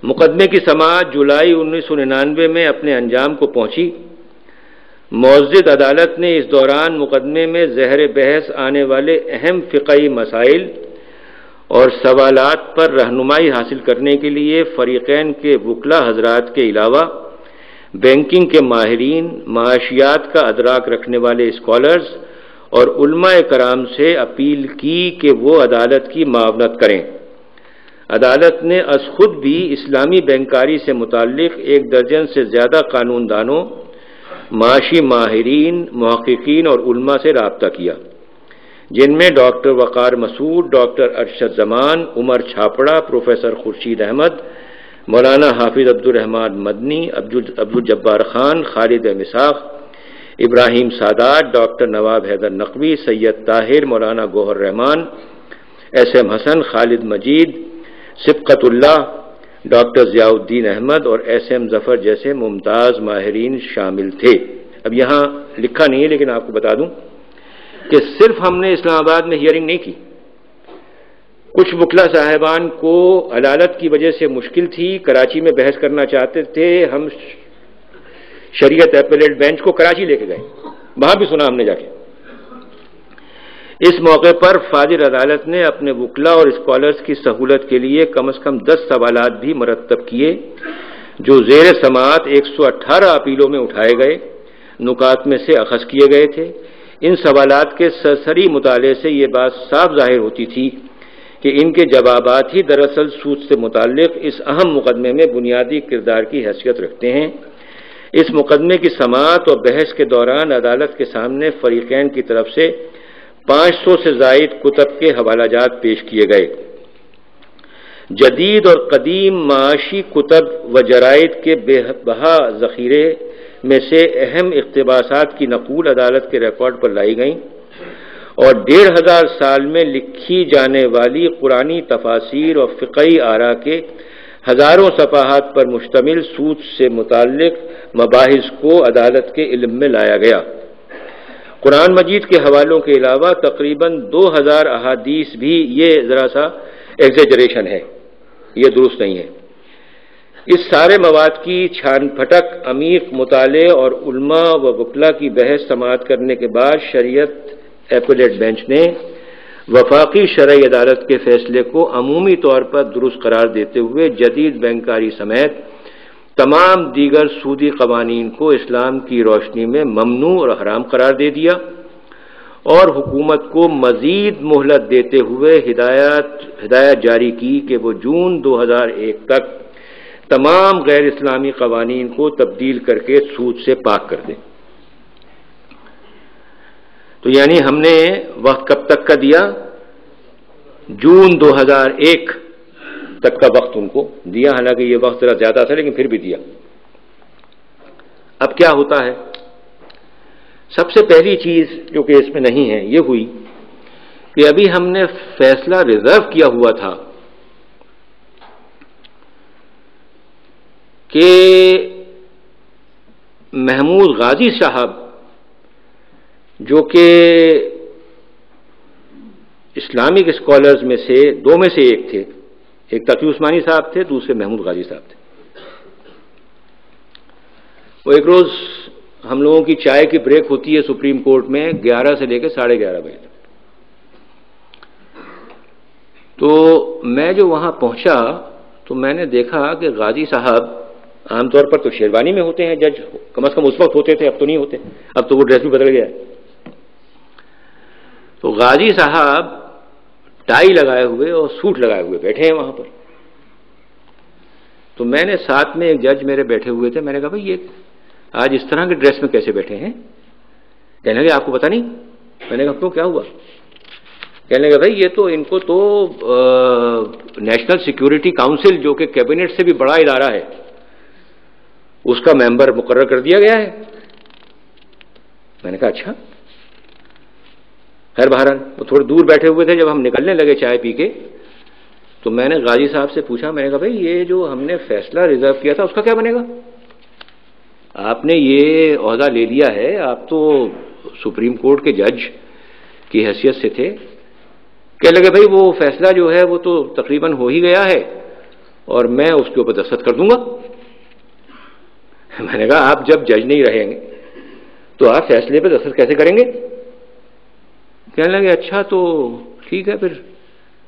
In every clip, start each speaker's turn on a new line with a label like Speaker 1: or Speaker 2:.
Speaker 1: مقدمے کی سماعت جولائی 1999 میں اپنے انجام کو پہنچی۔ معزز عدالت نے اس دوران مقدمے میں زہر بحث آنے والے اہم فقہی مسائل اور سوالات پر رہنمائی حاصل کرنے کے لیے فریقین کے وکلاء حضرات کے علاوہ بینکنگ کے ماہرین، معاشیات کا ادراک رکھنے والے اسکالرز اور علماء کرام سے اپیل کی کہ وہ عدالت کی معاونت کریں۔ عدالت نے از خود بھی اسلامی بینکاری سے متعلق 1 درجن سے زیادہ قانون دانوں، معاشی ماہرین، محققین اور علماء سے رابطہ کیا، جن میں ڈاکٹر وقار مسعود، ڈاکٹر ارشد زمان، عمر چھاپڑا، پروفیسر خورشید احمد، مولانا حافظ عبدالرحمان مدنی، عبدالجبار خان، خالد مساق، ابراہیم سادات، ڈاکٹر نواب حیدر نقوی، سید طاہر، مولانا گوہر رحمان، ایس ایم حسن، خالد مجید، سبقت اللہ، ڈاکٹر ضیاء الدین احمد اور ایس ایم ظفر جیسے ممتاز ماہرین شامل تھے۔ اب یہاں لکھا نہیں ہے لیکن آپ کو بتا دوں کہ صرف ہم نے اسلام آباد میں ہیئرنگ نہیں کی، کچھ وکلاء صاحبان کو عدالت کی وجہ سے مشکل تھی، کراچی میں بحث کرنا چاہتے تھے، ہم شریعت ایپیلیٹ بینچ کو کراچی لے کے گئے، وہاں بھی سنا ہم نے جا کے۔ اس موقع پر فاضل عدالت نے اپنے وکلاء اور اسکالرز کی سہولت کے لیے کم از کم 10 سوالات بھی مرتب کیے جو زیر سماعت 118 اپیلوں میں اٹھائے گئے نکات میں سے اخذ کیے گئے تھے۔ ان سوالات کے سرسری مطالعے سے یہ بات صاف ظاہر ہوتی تھی کہ ان کے جوابات ہی دراصل سود سے متعلق اس اہم مقدمے میں بنیادی کردار کی حیثیت رکھتے ہیں۔ اس مقدمے کی سماعت اور بحث کے دوران عدالت کے سامنے فریقین کی طرف سے 500 سے زائد کتب کے حوالہ جات پیش کیے گئے۔ جدید اور قدیم معاشی کتب و جرائد کے بے بہا ذخیرے میں سے اہم اقتباسات کی نقول عدالت کے ریکارڈ پر لائی گئیں اور 1500 سال میں لکھی جانے والی قرآنی تفاسیر اور فقہی آراء کے ہزاروں صفحات پر مشتمل سود سے متعلق مباحث کو عدالت کے علم میں لایا گیا۔ قرآن مجید کے حوالوں کے علاوہ تقریباً 2000 احادیث بھی، یہ ذرا سا ایگزیجریشن ہے، یہ درست نہیں ہے۔ اس سارے مواد کی چھان پھٹک، عمیق مطالعے اور علماء و وکلاء کی بحث سماعت کرنے کے بعد شریعت ایپیلیٹ بینچ نے وفاقی شرعی عدالت کے فیصلے کو عمومی طور پر درست قرار دیتے ہوئے جدید بینکاری سمیت تمام دیگر سودی قوانین کو اسلام کی روشنی میں ممنوع اور حرام قرار دے دیا اور حکومت کو مزید مہلت دیتے ہوئے ہدایت جاری کی کہ وہ جون 2001 تک تمام غیر اسلامی قوانین کو تبدیل کر کے سود سے پاک کر دیں۔ تو یعنی ہم نے وقت کب تک کا دیا؟ جون 2001 تک کا وقت ان کو دیا، حالانکہ یہ وقت ذرا زیادہ تھا لیکن پھر بھی دیا۔ اب کیا ہوتا ہے؟ سب سے پہلی چیز جو کہ اس میں نہیں ہے یہ ہوئی کہ ابھی ہم نے فیصلہ ریزرو کیا ہوا تھا کہ محمود غازی صاحب جو کہ اسلامک اسکالرز میں سے 2 میں سے ایک تھے، ایک تقی عثمانی صاحب تھے، دوسرے محمود غازی صاحب تھے، وہ ایک روز ہم لوگوں کی چائے کی بریک ہوتی ہے سپریم کورٹ میں 11 سے لے کے 11:30 بجے تک، تو میں جو وہاں پہنچا تو میں نے دیکھا کہ غازی صاحب عام طور پر تو شیروانی میں ہوتے ہیں جج، کم از کم اس وقت ہوتے تھے، اب تو نہیں ہوتے، اب تو وہ ڈریس بھی بدل گیا ہے۔ تو غازی صاحب ٹائی لگائے ہوئے اور سوٹ لگائے ہوئے بیٹھے ہیں وہاں پر۔ تو میں نے ساتھ میں ایک جج میرے بیٹھے ہوئے تھے، میں نے کہا بھائی یہ آج اس طرح کے ڈریس میں کیسے بیٹھے ہیں؟ کہنے لگے آپ کو پتہ نہیں؟ میں نے کہا کیوں، کیا ہوا؟ کہنے لگے بھائی یہ تو ان کو تو نیشنل سیکیورٹی کاؤنسل جو کہ کیبنٹ سے بھی بڑا ادارہ ہے اس کا ممبر مقرر کر دیا گیا ہے۔ میں نے کہا اچھا۔ خیر بہرحال وہ تھوڑے دور بیٹھے ہوئے تھے، جب ہم نکلنے لگے چائے پی کے تو میں نے غازی صاحب سے پوچھا، میں نے کہا بھائی یہ جو ہم نے فیصلہ ریزرو کیا تھا اس کا کیا بنے گا؟ آپ نے یہ عہدہ لے لیا ہے، آپ تو سپریم کورٹ کے جج کی حیثیت سے تھے۔ کہنے لگے بھائی وہ فیصلہ جو ہے وہ تو تقریباً ہو ہی گیا ہے اور میں اس کے اوپر دستخط کر دوں گا۔ میں نے کہا آپ جب جج نہیں رہیں گے تو آپ فیصلے پہ دستخط کیسے کریں گے؟ کہنے لگے اچھا تو ٹھیک ہے، پھر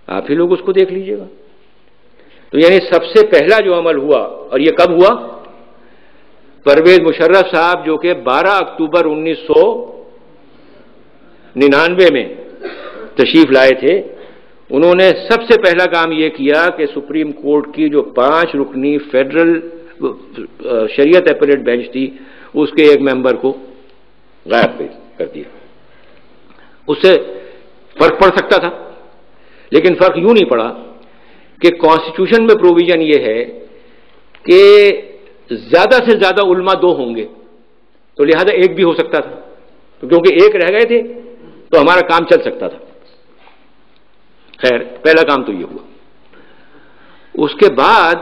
Speaker 1: آپ ہی لوگ اس کو دیکھ لیجئے گا۔ تو یعنی سب سے پہلا جو عمل ہوا، اور یہ کب ہوا؟ پرویز مشرف صاحب جو کہ 12 اکتوبر 1999 میں تشریف لائے تھے، انہوں نے سب سے پہلا کام یہ کیا کہ سپریم کورٹ کی جو 5 رکنی فیڈرل شریعت اپیلیٹ بینچ تھی، اس کے ایک ممبر کو غائب کر دیا۔ اس سے فرق پڑ سکتا تھا، لیکن فرق یوں نہیں پڑا کہ کانسٹیٹیوشن میں پروویژن یہ ہے کہ زیادہ سے زیادہ علماء 2 ہوں گے، تو لہذا ایک بھی ہو سکتا تھا، تو کیونکہ ایک رہ گئے تھے تو ہمارا کام چل سکتا تھا۔ خیر، پہلا کام تو یہ ہوا۔ اس کے بعد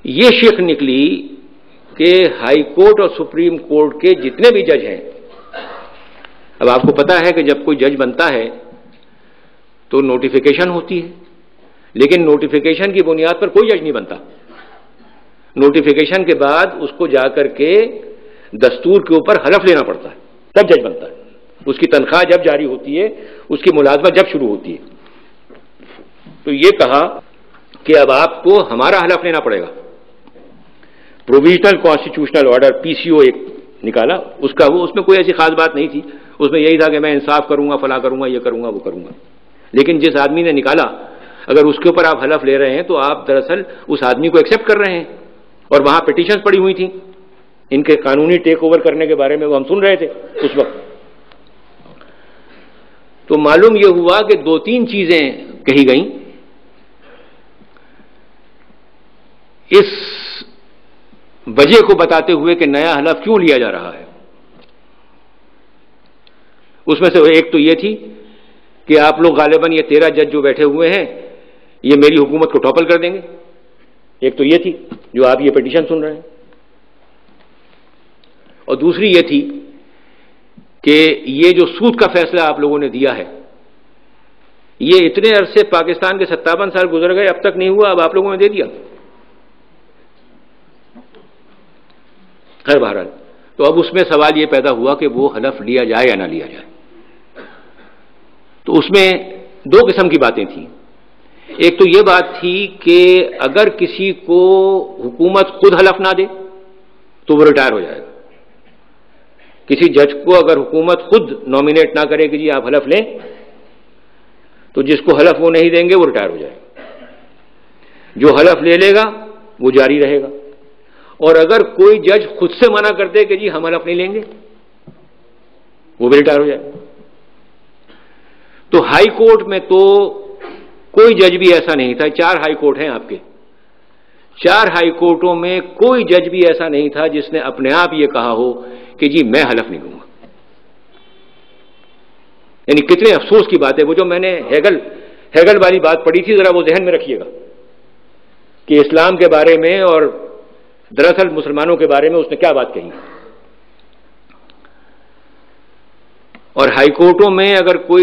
Speaker 1: یہ شک نکلی کہ ہائی کورٹ اور سپریم کورٹ کے جتنے بھی جج ہیں، اب آپ کو پتا ہے کہ جب کوئی جج بنتا ہے تو نوٹیفیکیشن ہوتی ہے، لیکن نوٹیفیکیشن کی بنیاد پر کوئی جج نہیں بنتا۔ نوٹیفیکیشن کے بعد اس کو جا کر کے دستور کے اوپر حلف لینا پڑتا ہے، تب جج بنتا ہے۔ اس کی تنخواہ جب جاری ہوتی ہے، اس کی ملازمت جب شروع ہوتی ہے۔ تو یہ کہا کہ اب آپ کو ہمارا حلف لینا پڑے گا۔ پروویژنل کانسٹیٹیوشنل آرڈر PCO ایک نکالا، اس میں کوئی ایسی خاص بات نہیں تھی، اس میں یہی تھا کہ میں انصاف کروں گا، فلاں کروں گا، یہ کروں گا، وہ کروں گا۔ لیکن جس آدمی نے نکالا، اگر اس کے اوپر آپ حلف لے رہے ہیں تو آپ دراصل اس آدمی کو ایکسپٹ کر رہے ہیں۔ اور وہاں پٹیشنز پڑی ہوئی تھیں ان کے قانونی ٹیک اوور کرنے کے بارے میں، وہ ہم سن رہے تھے اس وقت۔ تو معلوم یہ ہوا کہ 2-3 چیزیں کہی گئیں اس وجہ کو بتاتے ہوئے کہ نیا حلف کیوں لیا جا رہا ہے۔ اس میں سے ایک تو یہ تھی کہ آپ لوگ غالباً یہ 13 جج جو بیٹھے ہوئے ہیں یہ میری حکومت کو ٹاپل کر دیں گے۔ ایک تو یہ تھی جو آپ یہ پٹیشن سن رہے ہیں، اور دوسری یہ تھی کہ یہ جو سود کا فیصلہ آپ لوگوں نے دیا ہے، یہ اتنے عرصے پاکستان کے 57 سال گزر گئے، اب تک نہیں ہوا، اب آپ لوگوں نے دے دیا۔ خیر بہرحال، تو اب اس میں سوال یہ پیدا ہوا کہ وہ حلف لیا جائے یا نہ لیا جائے۔ تو اس میں 2 قسم کی باتیں تھیں۔ ایک تو یہ بات تھی کہ اگر کسی کو حکومت خود حلف نہ دے تو وہ ریٹائر ہو جائے گا۔ کسی جج کو اگر حکومت خود نامینیٹ نہ کرے کہ جی آپ حلف لیں، تو جس کو حلف وہ نہیں دیں گے وہ ریٹائر ہو جائے گا۔ جو حلف لے لے گا وہ جاری رہے گا، اور اگر کوئی جج خود سے منع کر دے کہ جی ہم حلف نہیں لیں گے، وہ بھی ریٹائر ہو جائے گا۔ تو ہائی کورٹ میں تو کوئی جج بھی ایسا نہیں تھا، 4 ہائی کورٹ ہیں آپ کے، 4 ہائی کورٹوں میں کوئی جج بھی ایسا نہیں تھا جس نے اپنے آپ یہ کہا ہو کہ جی میں حلف نہیں لوں گا۔ یعنی کتنے افسوس کی بات ہے۔ وہ جو میں نے ہیگل والی بات پڑھی تھی، ذرا وہ ذہن میں رکھیے گا کہ اسلام کے بارے میں اور دراصل مسلمانوں کے بارے میں اس نے کیا بات کہی۔ اور ہائی کورٹوں میں اگر کوئی